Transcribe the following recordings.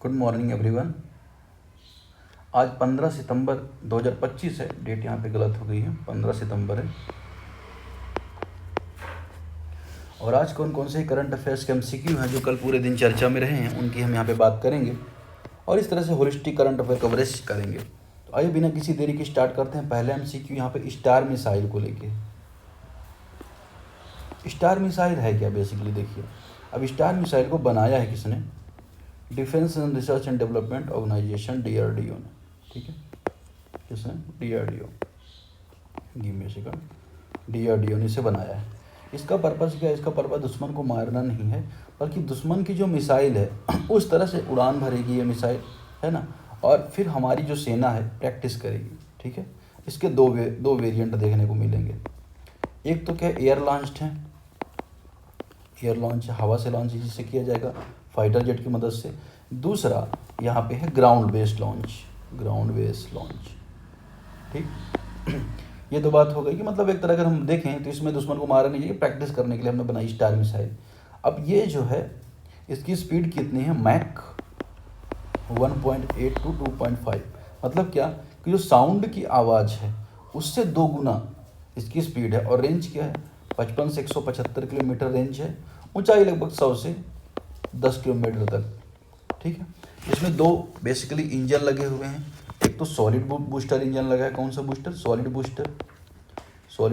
Good morning everyone. आज 15 सितंबर 2025 है। Date यहाँ पे गलत हो गई है, 15 सितंबर है। और आज कौन कौन से करंट अफेयर्स के एमसीक्यू हैं जो कल पूरे दिन चर्चा में रहे हैं, उनकी हम यहाँ पे बात करेंगे और इस तरह से होलिस्टिक करंट अफेयर कवरेज करेंगे। तो आइए बिना किसी देरी के स्टार्ट करते हैं। पहले एमसीक्यू यहाँ पे स्टार मिसाइल को लेके। स्टार मिसाइल है क्या? बेसिकली देखिए, अब स्टार मिसाइल को बनाया है किसने? Defence and research and development organisation DRDO ने। ठीक है, किसने? DRDO। Give me a second. DRDO ने इसे बनाया है। इसका पर्पज़ क्या है? इसका पर्पज़ दुश्मन को मारना नहीं है, बल्कि दुश्मन की जो मिसाइल है उस तरह से उड़ान भरेगी ये मिसाइल, है ना, और फिर हमारी जो सेना है प्रैक्टिस करेगी। ठीक है, इसके दो वेरिएंट देखने को मिलेंगे। एक तो क्या एयर लॉन्च्ड है, एयर लॉन्च हवा से लॉन्च जिससे किया जाएगा फाइटर जेट की मदद से। दूसरा यहाँ पे है ground based launch, ground based launch. ठीक, ये दो बात हो गई कि मतलब एक तरह अगर हम देखें तो इसमें दुश्मन को मारने के लिए प्रैक्टिस करने के लिए हमने बनाई स्टार मिसाइल। अब ये जो है इसकी स्पीड कितनी है? Mach 1.8 to 2.5। मतलब क्या कि जो साउंड की आवाज़ है उससे 2 गुना इसकी स्पीड है। और रेंज क्या है? 55 से 175 किलोमीटर रेंज है। ऊंचाई लगभग 100 से 10 किलोमीटर तक। ठीक है, इसमें दो बेसिकली इंजन लगे हुए हैं। एक तो सॉलिड बूस्टर इंजन लगा है। कौन सा बूस्टर? सॉलिड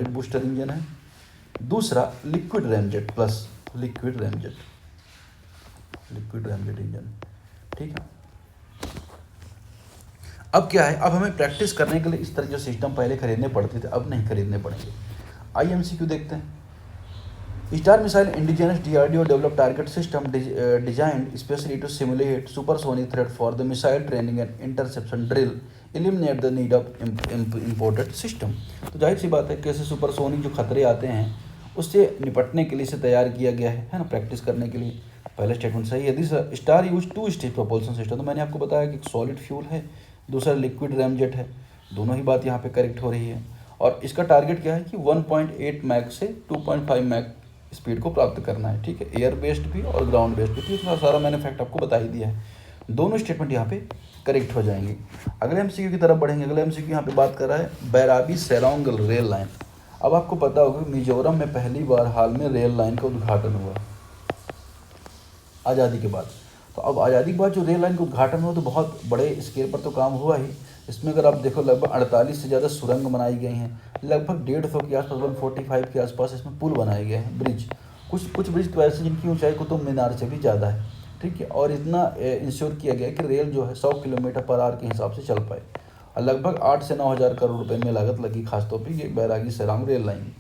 बूस्टर इंजन है। दूसरा liquid ramjet plus liquid ramjet engine. ठीक है, अब क्या है, अब हमें प्रैक्टिस करने के लिए इस तरह के सिस्टम पहले खरीदने पड़ते थे, अब नहीं खरीदने पड़ेंगे। IMCQ देखते हैं। Star missile indigenous DRDO develop target system designed specially to simulate supersonic threat for the missile training and interception drill eliminate the need of imported system. तो जाहिर सी बात है कैसे सुपरसोनिक जो खतरे आते हैं उससे निपटने के लिए इसे तैयार किया गया है ना, प्रैक्टिस करने के लिए। पहला स्टेटमेंट सही है। यदि star use 2 stage propulsion system, तो मैंने आपको बताया कि सॉलिड फ्यूल है, दूसरा लिक्विड रैमजेट है। दोनों ही बात यहाँ पे करेक्ट हो रही है। और इसका टारगेट क्या है कि 1.8 मैक से 2.5 मैक स्पीड को प्राप्त करना है। ठीक है, एयर बेस्ड भी और ग्राउंड बेस्ड भी। तो इसका सारा मैंने फैक्ट आपको बता ही दिया है। दोनों स्टेटमेंट यहाँ पे करेक्ट हो जाएंगे। अगले MCQ की तरफ बढ़ेंगे। अगले MCQ यहाँ पे बात कर रहा है बैराबी सेरोंग रेल लाइन। अब आपको पता होगा मिजोरम में पहली बार हाल में रेल लाइन का उद्घाटन हुआ आज़ादी के बाद। तो अब आज़ादी के बाद जो रेल लाइन का उद्घाटन हुआ तो बहुत बड़े स्केल पर तो काम हुआ ही। इसमें अगर आप देखो लगभग 48 से ज़्यादा सुरंग बनाई गई हैं, लगभग 150 के आसपास 145 के आसपास इसमें पुल बनाए गए हैं, ब्रिज। कुछ ब्रिज तो ऐसे जिनकी ऊंचाई कुतुब मीनार से भी ज़्यादा है। ठीक है, और इतना इंश्योर किया गया कि रेल जो है 100 किलोमीटर पर आवर के हिसाब से चल पाए। और लगभग 8 से 9 हज़ार करोड़ रुपये में लागत लगी खासतौर पर ये बैरागी सेरोंग रेल लाइन।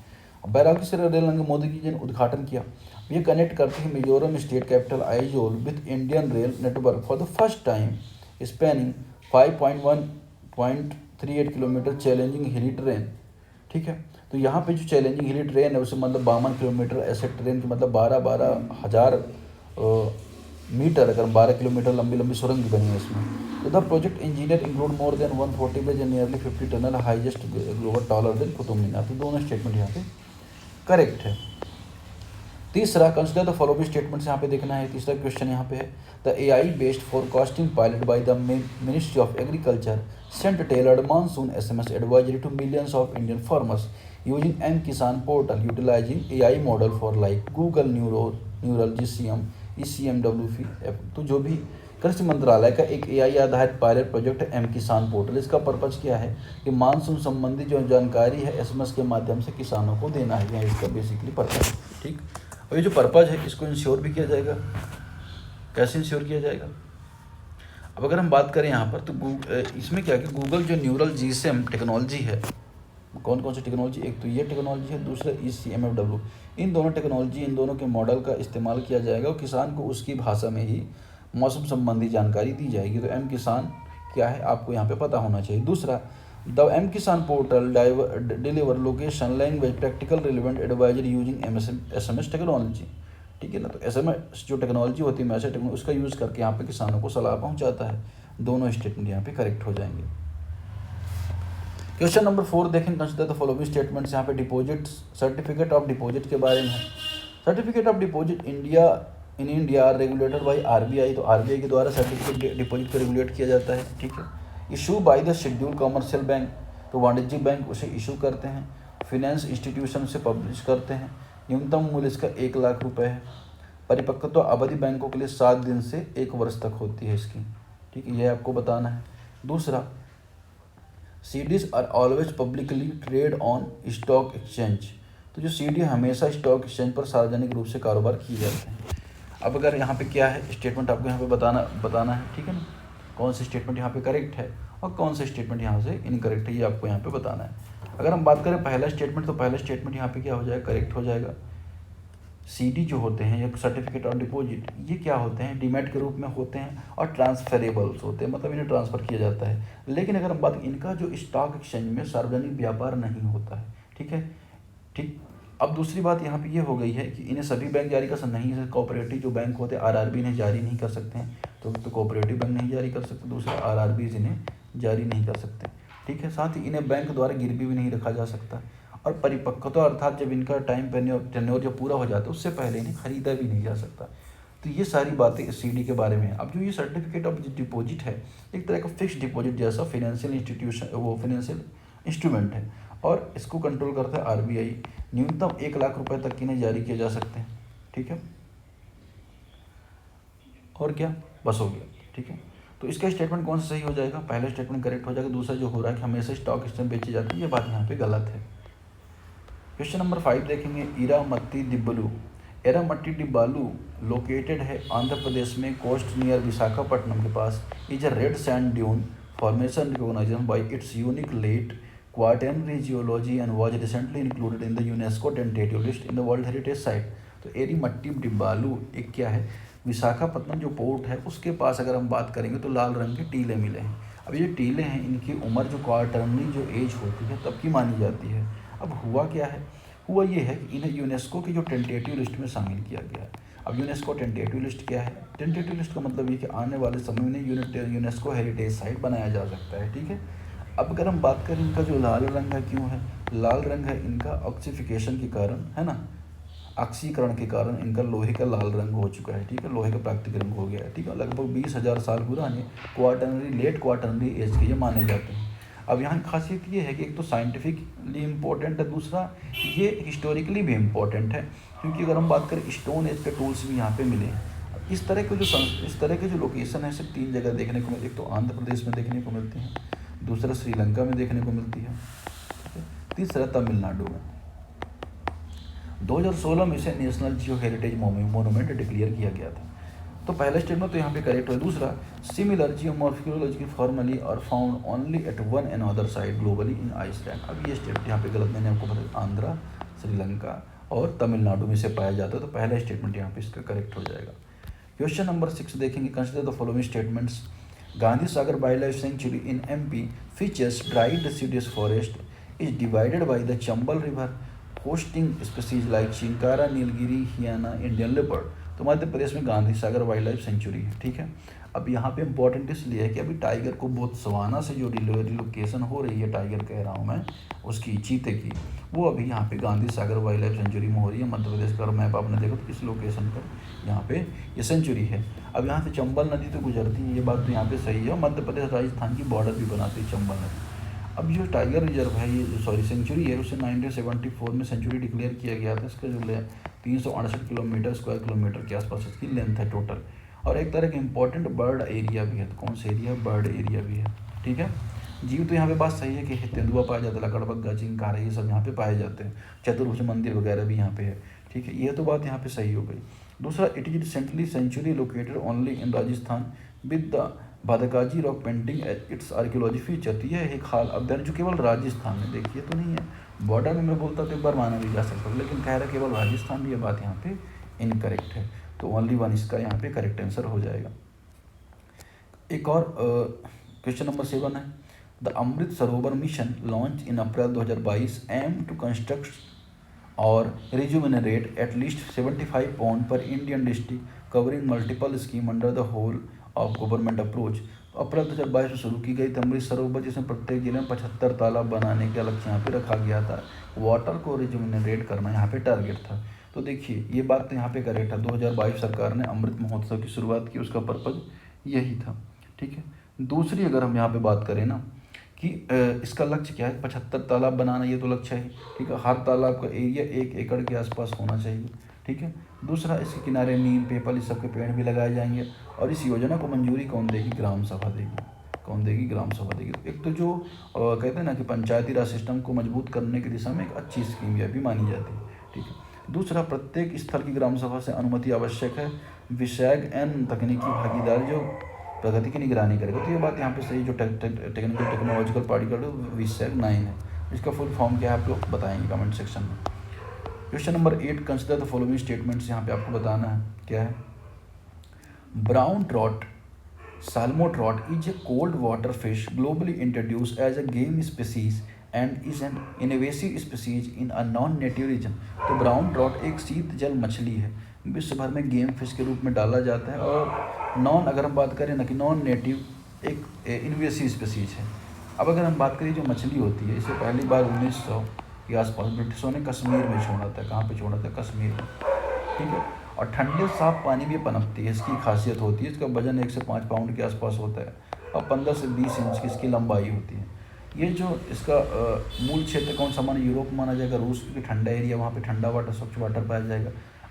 बैरागी सेरोंग रेल लाइन का मोदी जी ने उद्घाटन किया। ये कनेक्ट करते हैं Mizoram state capital Aizawl with Indian rail network for the first time, spanning 5.1.38 kilometre challenging हिली ट्रेन। ठीक है, तो यहाँ पे जो चैलेंजिंग हिली ट्रेन है उसे मतलब 52 किलोमीटर, ऐसे ट्रेन की मतलब 12 हज़ार मीटर, अगर 12 किलोमीटर लंबी सुरंग भी बनी है इसमें। तो the project engineer include more than 140 bridge and nearly 50 tunnel highest global taller than Qutub Minar. तो दोनों स्टेटमेंट यहाँ पे करेक्ट है। तीसरा, कंसिडर द फॉलोइंग स्टेटमेंट्स यहाँ पे देखना है। तीसरा क्वेश्चन यहाँ पे है the AI based forecasting pilot by the ministry of agriculture sent tailored monsoon SMS advisory to millions of Indian farmers using M-Kisan portal utilising AI model for like Google neural GCM ECMWF। तो जो भी कृषि मंत्रालय का एक AI आधारित pilot project है M-Kisan portal. इसका पर्पज क्या है कि मानसून संबंधी जो जानकारी है SMS के माध्यम से किसानों को देना है, इसका बेसिकली पर्पज। ठीक, और ये जो पर्पज है इसको इंश्योर भी किया जाएगा। कैसे इंश्योर किया जाएगा? अब अगर हम बात करें यहाँ पर तो इसमें क्या है कि गूगल जो न्यूरल GCM टेक्नोलॉजी है, कौन कौन सी टेक्नोलॉजी? एक तो ये टेक्नोलॉजी है, दूसरा ECMFW। इन दोनों टेक्नोलॉजी, इन दोनों के मॉडल का इस्तेमाल किया जाएगा और किसान को उसकी भाषा में ही मौसम संबंधी जानकारी दी जाएगी। तो M-Kisan क्या है आपको यहाँ पे पता होना चाहिए। दूसरा, the M-Kisan portal deliver location language practical relevant advisory using SMS technology. ठीक है ना, तो SMS जो टेक्नोलॉजी होती है मैसेज टेक्नोलॉजी, उसका यूज़ करके यहाँ पे किसानों को सलाह पहुँचाता है। दोनों स्टेटमेंट यहाँ पे करेक्ट हो जाएंगे। क्वेश्चन नंबर 4 देखें। Consider the following statements. यहाँ पे डिपॉजिट सर्टिफिकेट ऑफ डिपॉजिट के बारे में है। Certificate of deposit India in India are regulated by RBI, तो आरबीआई के द्वारा सर्टिफिकेट डिपॉजिट को रेगुलेट किया जाता है, ठीक है। Issue by the schedule commercial bank, तो वाणिज्यिक बैंक उसे इशू करते हैं। फिनेंस इंस्टीट्यूशन से पब्लिश करते हैं। न्यूनतम मूल्य इसका 1 लाख रुपए है। परिपक्वता अवधि बैंकों के लिए 7 दिन से 1 वर्ष तक होती है इसकी, ठीक है, ये आपको बताना है। दूसरा, CDs are always publicly trade on stock exchange, तो जो सीडी हमेशा स्टॉक एक्सचेंज पर सार्वजनिक रूप से कारोबार किए जाते हैं। अब अगर यहाँ पे क्या है स्टेटमेंट आपको यहाँ पे बताना है, ठीक है ना, कौन सी स्टेटमेंट यहाँ पे करेक्ट है और कौन सा स्टेटमेंट यहाँ से इनकरेक्ट है, ये आपको यहाँ पे बताना है। अगर हम बात करें पहला स्टेटमेंट, तो पहला स्टेटमेंट यहाँ पे क्या हो जाएगा, करेक्ट हो जाएगा। सीडी जो होते हैं या सर्टिफिकेट ऑन डिपॉजिट, ये क्या होते हैं, डीमैट के रूप में होते हैं और ट्रांसफरेबल्स होते हैं, मतलब इन्हें ट्रांसफ़र किया जाता है। लेकिन अगर हम बात, इनका जो स्टॉक एक्सचेंज में सार्वजनिक व्यापार नहीं होता है, ठीक है, ठीक। अब दूसरी बात यहाँ पे ये हो गई है कि इन्हें सभी बैंक जारी कर सकते नहीं है। कोऑपरेटिव जो बैंक होते हैं आरआरबी इन्हें जारी नहीं कर सकते हैं, तो कोऑपरेटिव बैंक नहीं जारी कर सकते। दूसरा, आरआरबी इन्हें जारी नहीं कर सकते, ठीक है। साथ ही इन्हें बैंक द्वारा गिरवी भी नहीं रखा जा सकता। और परिपक्वता अर्थात जब इनका टाइम टेन्योर जब पूरा हो जाता है उससे पहले इन्हें खरीदा भी नहीं जा सकता। तो ये सारी बातें इस सीडी के बारे में है। अब जो ये सर्टिफिकेट ऑफ डिपॉजिट है, एक तरह का फिक्स डिपॉजिट जैसा फाइनेंशियल इंस्टीट्यूशन, वो फाइनेंशियल इंस्ट्रूमेंट है और इसको कंट्रोल करता है आरबीआई। न्यूनतम 1 लाख रुपए तक इन्हें जारी किए जा सकते हैं, ठीक है। और क्या, बस हो गया, ठीक है। तो इसका स्टेटमेंट कौन सा सही हो जाएगा, पहला स्टेटमेंट करेक्ट हो जाएगा। दूसरा जो हो रहा है कि हमेशा स्टॉक एक्सचेंज बेची जाती है, ये बात यहाँ पे गलत है। क्वेश्चन नंबर 5 देखेंगे, इरामती दिब्बलू। एरामट्टी डिब्बालू लोकेटेड है आंध्र प्रदेश में, कोस्ट नियर विशाखापट्टनम के पास। Is a red sand dune formation recognized by its unique late quaternary geology and was recently included in the UNESCO tentative list in the world heritage site. तो एरीमट्टी डिब्बालू एक क्या है, विशाखापट्टनम जो पोर्ट है उसके पास अगर हम बात करेंगे तो लाल रंग के टीले मिले हैं। अब ये टीले हैं, इनकी उम्र जो क्वार्टरनरी जो एज होती है तब की मानी जाती है। अब हुआ क्या है, हुआ ये है कि इन्हें यूनेस्को की जो टेंटेटिव लिस्ट में शामिल किया गया है। अब यूनेस्को टेंटेटिव लिस्ट क्या है, टेंटेटिव लिस्ट का मतलब ये कि आने वाले समय में यूनेस्को हेरिटेज साइट बनाया जा सकता है, ठीक है। अब अगर हम बात करें इनका जो लाल रंग है, क्यों है लाल रंग है, इनका ऑक्सीफिकेशन के कारण, है ना, ऑक्सीकरण के कारण इनका लोहे का लाल रंग हो चुका है, ठीक है, लोहे का प्राकृतिक रंग हो गया है, ठीक है। लगभग 20,000 साल पुराने क्वार्टरनरी लेट क्वार्टरनरी एज के ये माने जाते हैं। अब यहाँ की खासियत ये है कि एक तो साइंटिफिकली इम्पोर्टेंट है, दूसरा ये हिस्टोरिकली भी इम्पोर्टेंट है, क्योंकि अगर हम बात करें स्टोन एज के टूल्स भी यहाँ पे मिले हैं। इस तरह के जो लोकेशन है सिर्फ 3 जगह देखने को मिलती है। एक तो आंध्र प्रदेश में देखने को मिलती है, दूसरा श्रीलंका में देखने को मिलती है, तीसरा तमिलनाडु में। 2016 में इसे नेशनल जियो हेरिटेज मोनूमेंट डिक्लेयर किया गया था। तो पहला स्टेटमेंट तो यहाँ पे करेक्ट है। दूसरा, सिमिलर जियोमॉर्फोलॉजिकल फॉर्मली और found only at one and other side globally in Iceland. अब ये स्टेटमेंट यहाँ पे गलत, मैंने आपको बताया आंध्रा, श्रीलंका और तमिलनाडु में से पाया जाता है। तो पहला स्टेटमेंट यहाँ पे इसका करेक्ट हो जाएगा। क्वेश्चन नंबर 6 देखेंगे, consider the following statements. Gandhi Sagar wild life sanctuary in MP features dry deciduous forest, is divided by the Chambal river, hosting species like chinkara, Nilgiri, hyena, Indian leopard. तो मध्य प्रदेश में Gandhi Sagar wild life sanctuary है, ठीक है। अब यहाँ पे इंपॉर्टेंट इसलिए है कि अभी टाइगर को बोत्सवाना से जो रिलोकेशन हो रही है, टाइगर कह रहा हूँ मैं, उसकी चीते की, वो अभी यहाँ पे Gandhi Sagar wild life century में हो रही है मध्य प्रदेश का। मैप आपने देखो तो इस लोकेशन पर यहाँ पे ये सेंचुरी है। अब यहाँ से चंबल नदी तो गुजरती है, ये बात तो यहाँ पे सही है, और मध्य प्रदेश राजस्थान की बॉर्डर भी बनाती है चंबल नदी। अब जो टाइगर रिजर्व है, ये सॉरी सेंचुरी है, उसे 1974 में सेंचुरी डिक्लेयर किया गया था। इसका जो 368 किलोमीटर स्क्वायर किलोमीटर के आसपास इसकी लेंथ है टोटल, और एक तरह का इंपॉर्टेंट बर्ड एरिया भी है। तो कौन सा एरिया, बर्ड एरिया भी है, ठीक है। जीव तो यहाँ पे बात सही है कि तेंदुआ पाया जाता है, लकड़बग्गा, चिंकारा, ये सब यहाँ पे पाए जाते हैं। चतुर्भुज मंदिर वगैरह भी यहाँ पे है, ठीक है। ये तो बात यहाँ पे सही हो गई। दूसरा, it is recently sanctuary located only in Rajasthan with the Bhadkaji rock painting its archaeology feature. तो यह एक हाल अध्ययन जो केवल राजस्थान में, देखिए तो नहीं है, बॉर्डर में मैं बोलता तो एक बार माना भी जा सकता, लेकिन कह रहा केवल राजस्थान भी, ये बात यहाँ पे इनकरेक्ट है। तो ओनली वन इसका यहाँ पे करेक्ट आंसर हो जाएगा। एक और क्वेश्चन नंबर 7 है, the Amrit Sarovar mission launch in April 2022 aim to construct और rejuvenate at least 75 pond per Indian district covering multiple scheme under the whole of government approach. तो अप्रैल 2022 में शुरू की गई थी अमृत सरोवर, जिसमें प्रत्येक जिले में 75 तालाब बनाने का लक्ष्य यहाँ पे रखा गया था। वाटर को रिजुविनेट करना यहाँ पे टारगेट था। तो देखिए ये बात तो यहाँ पे करेक्ट है, 2022 सरकार ने अमृत महोत्सव की शुरुआत की, उसका पर्पज़ यही था। ठीक है, दूसरी अगर हम यहाँ पे बात करें ना कि इसका लक्ष्य क्या है, 75 तालाब बनाना, ये तो लक्ष्य है। ठीक है, हर तालाब का एरिया 1 एकड़ के आसपास होना चाहिए। ठीक है, दूसरा इसके किनारे नीम, पीपल, इस सब के पेड़ भी लगाए जाएंगे। और इस योजना को मंजूरी कौन देगी, ग्राम सभा देगी। कौन देगी, ग्राम सभा देगी। तो एक तो जो कहते हैं ना कि पंचायती राज सिस्टम को मजबूत करने की दिशा में एक अच्छी स्कीम यह भी मानी जाती है। ठीक है, दूसरा प्रत्येक स्थल की ग्राम सभा से अनुमति आवश्यक है। विषयक एन तकनीकी भागीदार जो प्रगति की निगरानी करेगा। तो ये बात यहाँ पे सही, जो टेक्निकल टेक्नोलॉजिकल पार्टी का विषयक 9 है, इसका फुल फॉर्म क्या है आप लोग बताएंगे कमेंट सेक्शन में। Question number 8, consider the following statements, यहाँ पे आपको बताना है क्या है। Brown trout salmon trout is a cold water fish globally introduced as a game species and is an invasive species in a non-native region। तो brown trout एक शीत जल मछली है, विश्व भर में गेम फिश के रूप में डाला जाता है और अगर हम बात करें ना कि नॉन नेटिव एक इन्वेसिव स्पीसीज है। अब अगर हम बात करें जो मछली होती है, इसे पहली बार 1900 के आसपास ब्रिटिशों ने कश्मीर में छोड़ा था। कहाँ पे छोड़ा था, कश्मीर में। ठीक है, और ठंडे साफ पानी में पनपती है, इसकी खासियत होती है। इसका वजन 1 से 5 पाउंड के आसपास होता है और 15 से 20 इंच की इसकी लंबाई होती है। ये जो इसका मूल क्षेत्र कौन सा माना, यूरोप माना जाएगा, रूस, क्योंकि ठंडा एरिया, वहाँ पे ठंडा वाटर, स्वच्छ वाटर पाया जाएगा।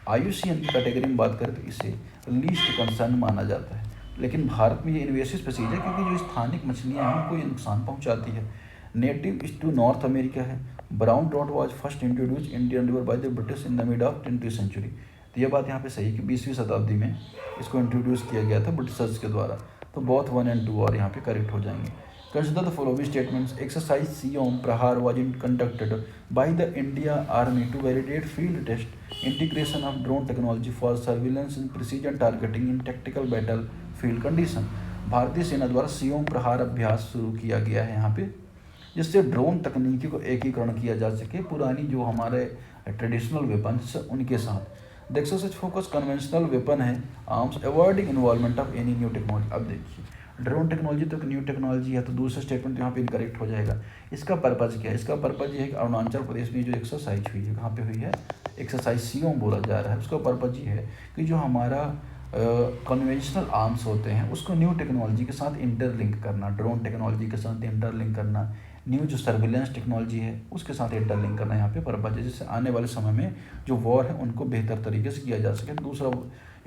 IUCN की कैटेगरी में बात करें तो इसे लीस्ट कंसर्न माना जाता है। लेकिन भारत में ये इन्वेसिव स्पीसीज है क्योंकि जो स्थानिक मछलियाँ हैं उनको ये नुकसान पहुँचाती है। Native is to North America है। Brown trout was first introduce Indian river by the British in the mid of 20th century. तो ये बात यहाँ पे सही कि 20वीं शताब्दी में इसको इंट्रोड्यूस किया गया था ब्रिटिशर्स के द्वारा। तो बोथ 1 और 2 और यहाँ पे करेक्ट हो जाएंगे। Consider the following statements, exercise Siyom Prahar was conducted by the India army to validate field test integration of drone technology for surveillance in precision targeting in tactical battle field condition. भारतीय सेना द्वारा सियोम प्रहार अभ्यास शुरू किया गया है यहाँ पे, जिससे ड्रोन तकनीकी को एकीकरण किया जा सके पुरानी जो हमारे ट्रेडिशनल वेपन्स उनके साथ। The exercise focus conventional weapon है arms avoiding involvement of any new technology. अब देखिए ड्रोन टेक्नोलॉजी तो एक न्यू टेक्नोलॉजी है, तो दूसरा स्टेटमेंट यहाँ पे इनकरेक्ट हो जाएगा। इसका पर्पज़ क्या है, इसका पर्पज़ ये है कि अरुणाचल प्रदेश में जो एक्सरसाइज हुई है, कहाँ पे हुई है, एक्सरसाइज सियोम बोला जा रहा है। उसका पर्पज़ ये है कि जो हमारा कन्वेंशनल आर्म्स होते हैं उसको न्यू टेक्नोलॉजी के साथ इंटरलिंक करना, ड्रोन टेक्नोलॉजी के साथ इंटरलिंक करना, न्यू जो सर्विलेंस टेक्नोलॉजी है उसके साथ इंटरलिंक करना यहाँ पे पर्पज़ है, जिससे आने वाले समय में जो वॉर है उनको बेहतर तरीके से किया जा सके। दूसरा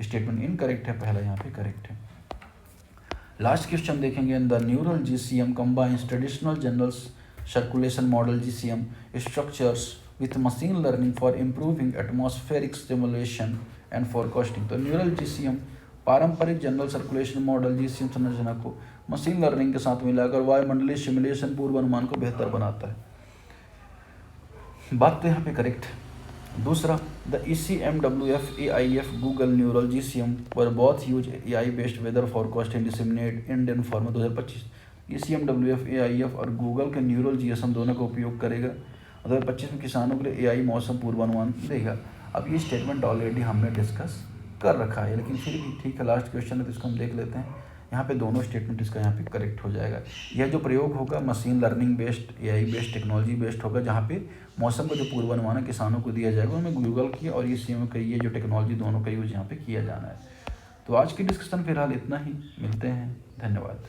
स्टेटमेंट इनकरेक्ट है, पहला यहाँ पे करेक्ट है। लास्ट क्वेश्चन देखेंगे, the neural GCM combines traditional general circulation model GCM structures with machine learning for improving atmospheric stimulation and forecasting. तो न्यूरल GCM पारंपरिक जनरल सर्कुलेशन मॉडल GCM संरचना को मशीन लर्निंग के साथ मिलाकर वायुमंडलीय सिमुलेशन पूर्वानुमान को बेहतर बनाता है। बात तो यहाँ पे करेक्ट है। दूसरा, the ECMWF AIF Google neural GCM were both use AI based weather forecast and disseminate Indian farmer 2025। ECMWF AIF और गूगल के न्यूरल GSM दोनों का उपयोग करेगा। 2025 में किसानों के लिए AI मौसम पूर्वानुमान देगा। अब ये स्टेटमेंट ऑलरेडी हमने डिस्कस कर रखा है, लेकिन फिर भी ठीक है, लास्ट क्वेश्चन है तो इसको हम देख लेते हैं। यहाँ पे दोनों स्टेटमेंट इसका यहाँ पे करेक्ट हो जाएगा। यह जो प्रयोग होगा machine learning based, AI based, technology based होगा, जहाँ पे मौसम का जो पूर्वानुमान है किसानों को दिया जाएगा, उनमें गूगल की और ECM का ये जो टेक्नोलॉजी दोनों का यूज़ यहाँ पे किया जाना है। तो आज की डिस्कशन फिलहाल इतना ही, मिलते हैं, धन्यवाद।